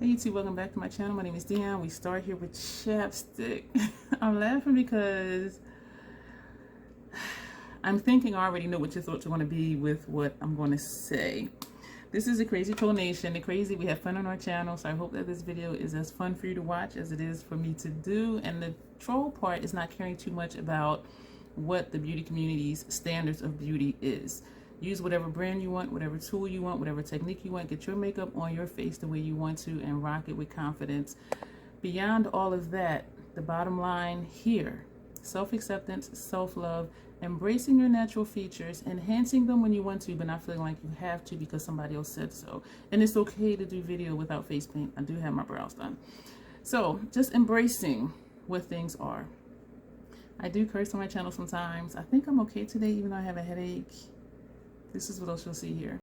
Hey YouTube, welcome back to my channel. My name is Dion. We start here with chapstick. I'm laughing because I'm thinking I already know what your thoughts are going to be with what I'm going to say. This is a Crazy Troll Nation. The crazy, we have fun on our channel, so I hope that this video is as fun for you to watch as it is for me to do. And the troll part is not caring too much about what the beauty community's standards of beauty is. Use whatever brand you want, whatever tool you want, whatever technique you want. Get your makeup on your face the way you want to and rock it with confidence. Beyond all of that, the bottom line here, self-acceptance, self-love, embracing your natural features, enhancing them when you want to, but not feeling like you have to because somebody else said so. And it's okay to do video without face paint. I do have my brows done. So just embracing what things are. I do curse on my channel sometimes. I think I'm okay today, even though I have a headache. This is what else you'll see here.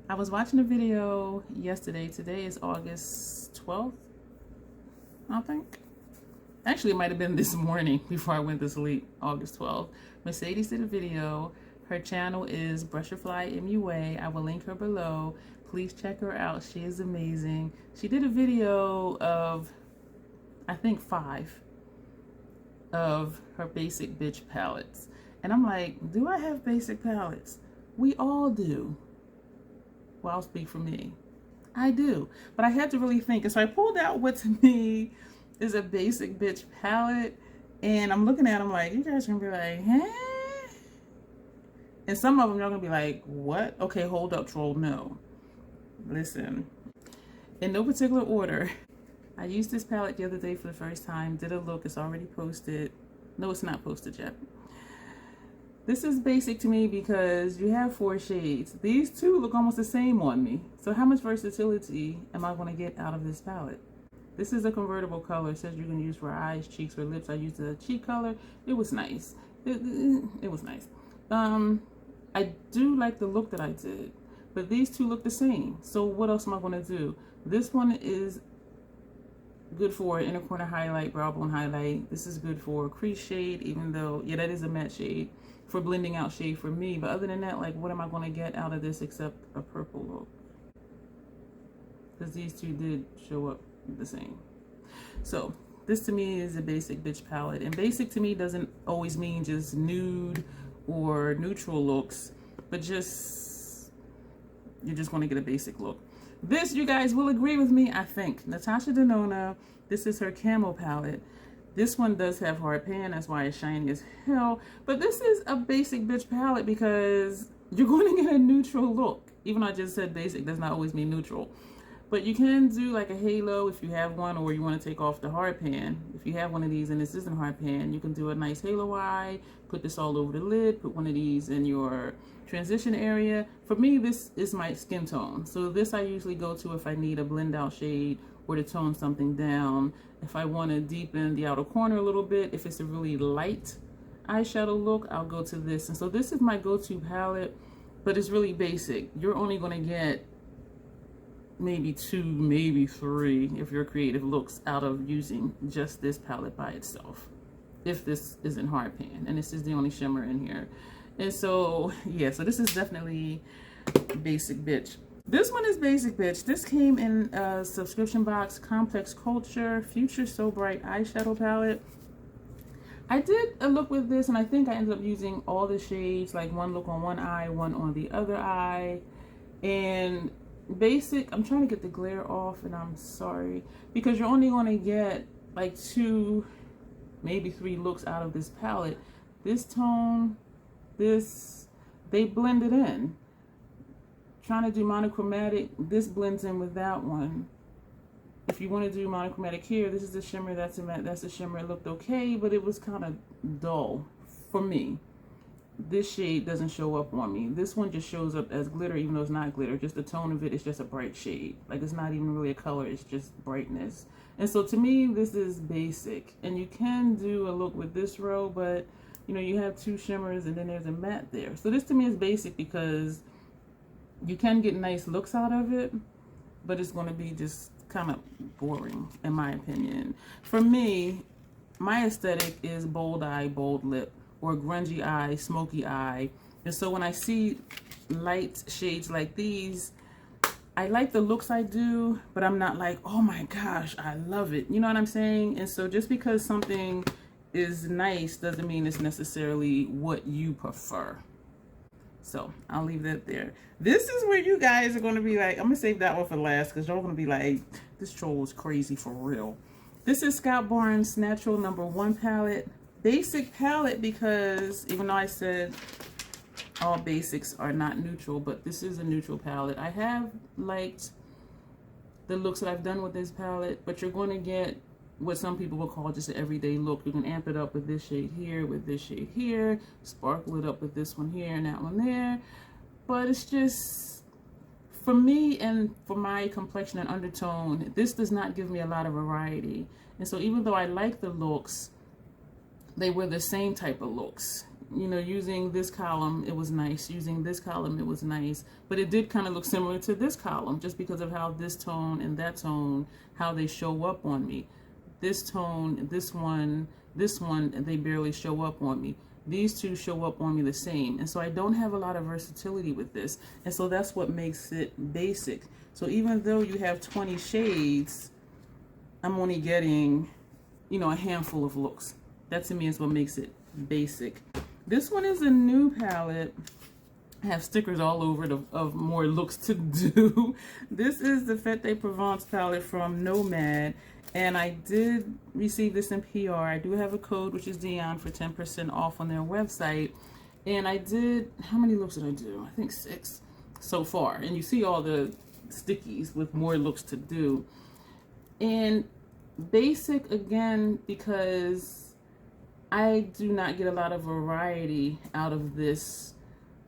I was watching a video yesterday. Today is August 12th, I think. Actually, it might have been this morning before I went to sleep, August 12th. Mercedes did a video. Her channel is Butterfly MUA. I will link her below. Please check her out. She is amazing. She did a video of, I think, 5 of her basic bitch palettes. And I'm like, do I have basic palettes? We all do. Well, I'll speak for me. I do. But I had to really think. And so I pulled out what to me is a basic bitch palette. And I'm looking at them like, you guys are going to be like, huh? And some of them, y'all gonna be like, what? Okay, hold up, troll. No. Listen. In no particular order, I used this palette the other day for the first time. Did a look. It's already posted. No, it's not posted yet. This is basic to me because you have 4 shades. These 2 look almost the same on me. So how much versatility am I going to get out of this palette? This is a convertible color. It says you can use for eyes, cheeks, or lips. I used the cheek color. It was nice. It was nice. I do like the look that I did, but these 2 look the same. So what else am I going to do? This one is good for inner corner highlight, brow bone highlight. This is good for crease shade, even though, yeah, that is a matte shade, for blending out shade for me. But other than that, like, what am I going to get out of this except a purple look? Because these 2 did show up the same. So this to me is a basic bitch palette. And basic to me doesn't always mean just nude or neutral looks, but just, you're just going to get a basic look. This, you guys will agree with me, I think. Natasha Denona, this is her camo palette. This one does have hard pan, that's why it's shiny as hell. But this is a basic bitch palette because you're going to get a neutral look. Even though I just said basic does not always mean neutral. But you can do like a halo if you have one, or you want to take off the hard pan. If you have one of these and this isn't hard pan, you can do a nice halo eye, put this all over the lid, put one of these in your transition area. For me, this is my skin tone. So this I usually go to if I need a blend out shade or to tone something down. If I want to deepen the outer corner a little bit, if it's a really light eyeshadow look, I'll go to this. And so this is my go-to palette, but it's really basic. You're only going to get maybe 2, maybe 3 if you're creative looks out of using just this palette by itself, if this isn't hard pan, and this is the only shimmer in here. And so yeah, so this is definitely basic bitch. This one is basic bitch. This came in a subscription box, Complex Culture Future So Bright eyeshadow palette. I did a look with this and I think I ended up using all the shades, like one look on one eye, one on the other eye. And basic, I'm trying to get the glare off, and I'm sorry, because you're only going to get like 2, maybe 3 looks out of this palette. This tone, this, they blend it in. Trying to do monochromatic, this blends in with that one. If you want to do monochromatic here, this is the shimmer, that's a shimmer. It looked okay, but it was kind of dull for me. This shade doesn't show up on me. This one just shows up as glitter, even though it's not glitter. Just the tone of it is just a bright shade. Like, it's not even really a color, it's just brightness. And so to me, this is basic. And you can do a look with this row, but you know, you have 2 shimmers and then there's a matte there. So this to me is basic because you can get nice looks out of it, but it's going to be just kind of boring in my opinion. For me, my aesthetic is bold eye, bold lip, or grungy eye, smoky eye. And so when I see light shades like these, I like the looks I do, but I'm not like, oh my gosh, I love it. You know what I'm saying? And so just because something is nice doesn't mean it's necessarily what you prefer. So I'll leave that there. This is where you guys are going to be like, I'm going to save that one for last because y'all going to be like, this troll is crazy for real. This is Scott Barnes Natural #1 palette. Basic palette because even though I said all basics are not neutral, but this is a neutral palette. I have liked the looks that I've done with this palette, but you're going to get what some people will call just an everyday look. You can amp it up with this shade here, with this shade here, sparkle it up with this one here and that one there. But it's just, for me and for my complexion and undertone, this does not give me a lot of variety. And so even though I like the looks, they were the same type of looks. You know, using this column, it was nice. Using this column, it was nice. But it did kind of look similar to this column just because of how this tone and that tone, how they show up on me. This tone, this one, they barely show up on me. These two show up on me the same. And so I don't have a lot of versatility with this. And so that's what makes it basic. So even though you have 20 shades, I'm only getting, you know, a handful of looks. That to me is what makes it basic. This one is a new palette. I have stickers all over it of more looks to do. This is the Fête de Provence palette from Nomad. And I did receive this in PR. I do have a code, which is Dion, for 10% off on their website. And I did, how many looks did I do? I think 6 so far. And you see all the stickies with more looks to do. And basic, again, because I do not get a lot of variety out of this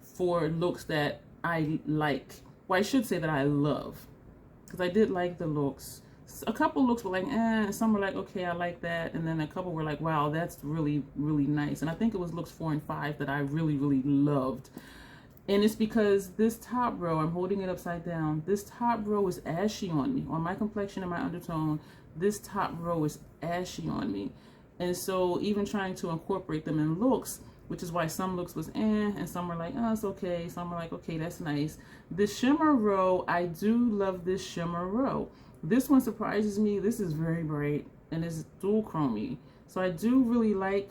for looks that I like. Well, I should say that I love. Because I did like the looks. A couple looks were like, eh, and some were like, okay, I like that. And then a couple were like, wow, that's really, really nice. And I think it was looks 4 and 5 that I really, really loved. And it's because this top row, I'm holding it upside down, this top row is ashy on me. On my complexion and my undertone, this top row is ashy on me. And so even trying to incorporate them in looks, which is why some looks was and some were like, oh, it's okay. Some were like, okay, that's nice. The shimmer row, I do love this shimmer row. This one surprises me. This is very bright and it's dual chromey. So I do really like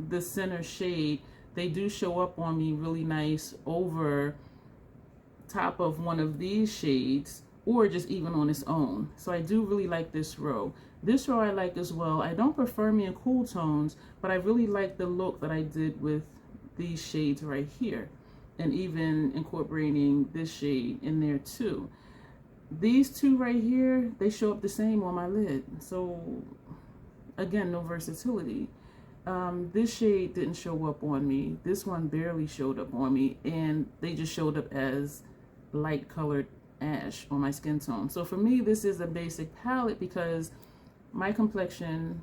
the center shade. They do show up on me really nice over top of one of these shades or just even on its own. So I do really like this row. This row I like as well. I don't prefer me in cool tones, but I really like the look that I did with these shades right here and even incorporating this shade in there too. These two right here, they show up the same on my lid. So again, no versatility. This shade didn't show up on me. This one barely showed up on me, and they just showed up as light colored ash on my skin tone. So for me, this is a basic palette because my complexion,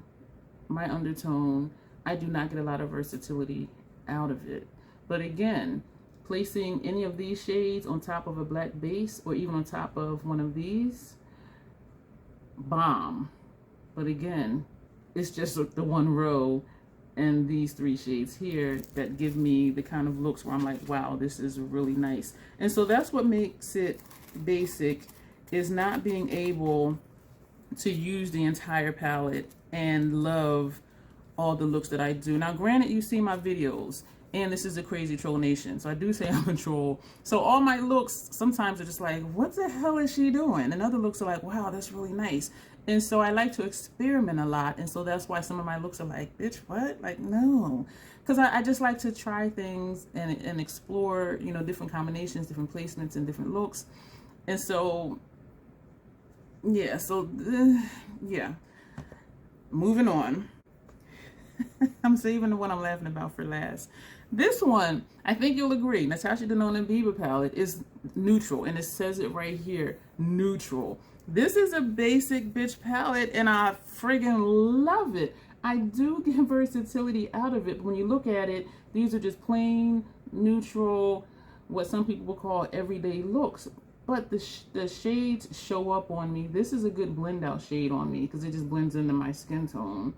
my undertone, I do not get a lot of versatility out of it. But again, placing any of these shades on top of a black base or even on top of one of these, bomb. But again, it's just the one row and these 3 shades here that give me the kind of looks where I'm like, wow, this is really nice. And so that's what makes it basic, is not being able to use the entire palette and love all the looks that I do. Now granted, you see my videos, and this is a crazy troll nation, so I do say I'm a troll. So all my looks sometimes are just like, what the hell is she doing? And other looks are like, wow, that's really nice. And so I like to experiment a lot, and so that's why some of my looks are like, bitch, what? Like, no. Because I just like to try things and explore, you know, different combinations, different placements, and different looks. And so, yeah, yeah. Moving on. I'm saving the one I'm laughing about for last. This one, I think you'll agree, Natasha Denona Bieber palette is neutral, and it says it right here, neutral. This is a basic bitch palette, and I friggin' love it. I do get versatility out of it, but when you look at it, these are just plain, neutral, what some people will call everyday looks. but the shades show up on me. This is a good blend out shade on me because it just blends into my skin tone.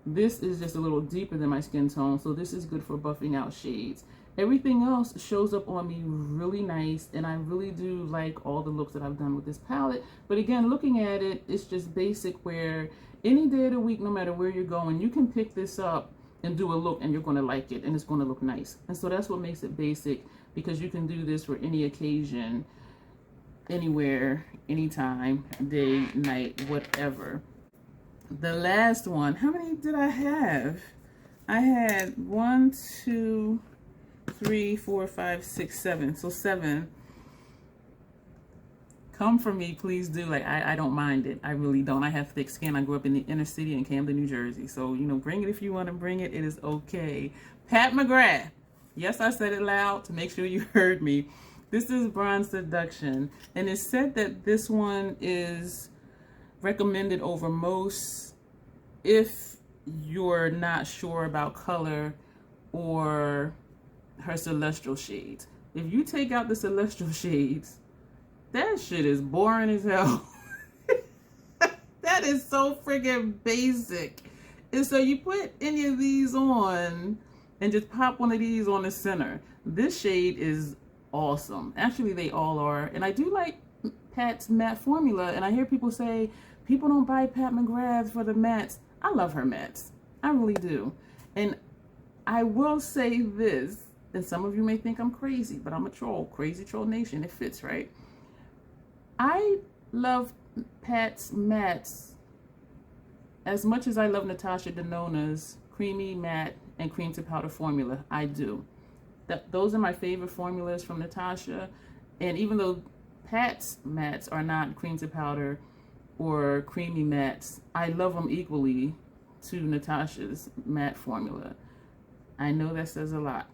This is just a little deeper than my skin tone, so this is good for buffing out shades. Everything else shows up on me really nice, and I really do like all the looks that I've done with this palette. But again, looking at it, it's just basic, where any day of the week, no matter where you're going, you can pick this up and do a look and you're going to like it and it's going to look nice. And so that's what makes it basic, because you can do this for any occasion, anywhere, anytime, day, night, whatever. The last one, how many did I have? I had 1, 2, 3, 4, 5, 6, 7. So 7. Come for me, please do. Like, I don't mind it. I really don't. I have thick skin. I grew up in the inner city in Camden, New Jersey. So, you know, bring it if you want to bring it. It is okay. Pat McGrath. Yes, I said it loud to make sure you heard me. This is Bronze Seduction. And it's said that this one is recommended over most if you're not sure about color or her celestial shades. If you take out the celestial shades, that shit is boring as hell. That is so freaking basic. And so you put any of these on and just pop one of these on the center. This shade is awesome. Actually, they all are. And I do like Pat's matte formula. And I hear people say, people don't buy Pat McGrath for the mattes. I love her mattes. I really do. And I will say this, and some of you may think I'm crazy, but I'm a troll. Crazy Troll Nation. It fits, right? I love Pat's mattes as much as I love Natasha Denona's creamy matte and cream to powder formula. I do. Those are my favorite formulas from Natasha. And even though Pat's mattes are not cream to powder or creamy mattes, I love them equally to Natasha's matte formula. I know that says a lot.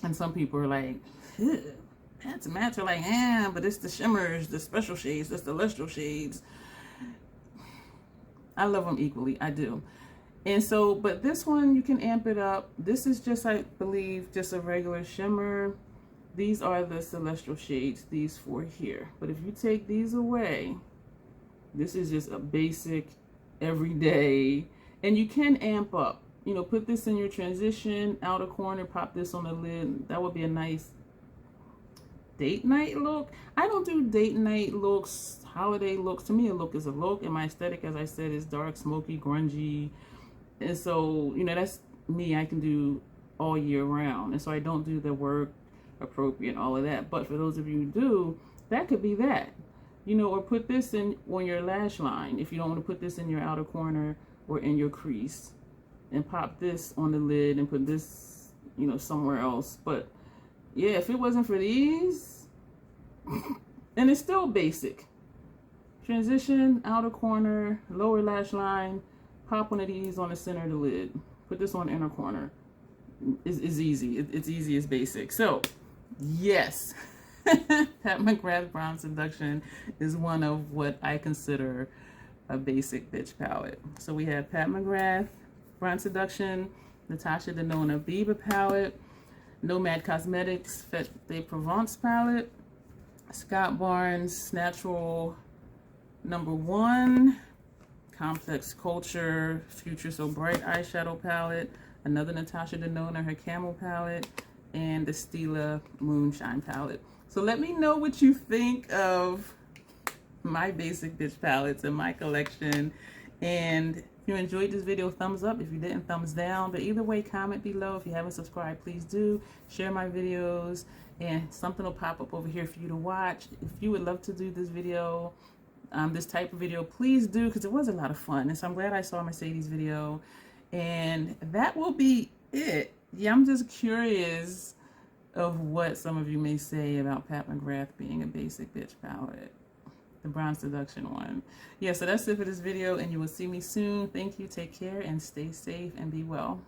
And some people are like, ugh. Pat's mattes are like, but it's the shimmers, the special shades, the celestial shades. I love them equally. I do. And so, but this one, you can amp it up. This is just, I believe, just a regular shimmer. These are the celestial shades, these 4 here. But if you take these away, this is just a basic, everyday. And you can amp up. You know, put this in your transition, outer corner, pop this on the lid. That would be a nice date night look. I don't do date night looks, holiday looks. To me, a look is a look, and my aesthetic, as I said, is dark, smoky, grungy. And so, you know, that's me. I can do all year round. And so I don't do the work appropriate, all of that. But for those of you who do, that could be that. You know, or put this in on your lash line if you don't want to put this in your outer corner or in your crease. And pop this on the lid and put this, you know, somewhere else. But yeah, if it wasn't for these, and it's still basic. Transition, outer corner, lower lash line, pop one of these on the center of the lid. Put this on the inner corner. It's easy. It's easy as basic. So, yes, Pat McGrath Bronze Seduction is one of what I consider a basic bitch palette. So we have Pat McGrath Bronze Seduction, Natasha Denona Biba palette, Nomad Cosmetics Fête de Provence palette, Scott Barnes Natural #1, Complex Culture Future So Bright eyeshadow palette, another Natasha Denona, her Camel palette, and the Stila Moonshine palette. So let me know what you think of my basic bitch palettes in my collection. And if you enjoyed this video, thumbs up. If you didn't, thumbs down. But either way, comment below. If you haven't subscribed, please do. Share my videos, and something will pop up over here for you to watch. If you would love to do this video, this type of video, please do, because it was a lot of fun. And so I'm glad I saw Mercedes' video. And that will be it. Yeah, I'm just curious of what some of you may say about Pat McGrath being a basic bitch palette. The Bronze Seduction one. Yeah, so that's it for this video, and you will see me soon. Thank you, take care, and stay safe and be well.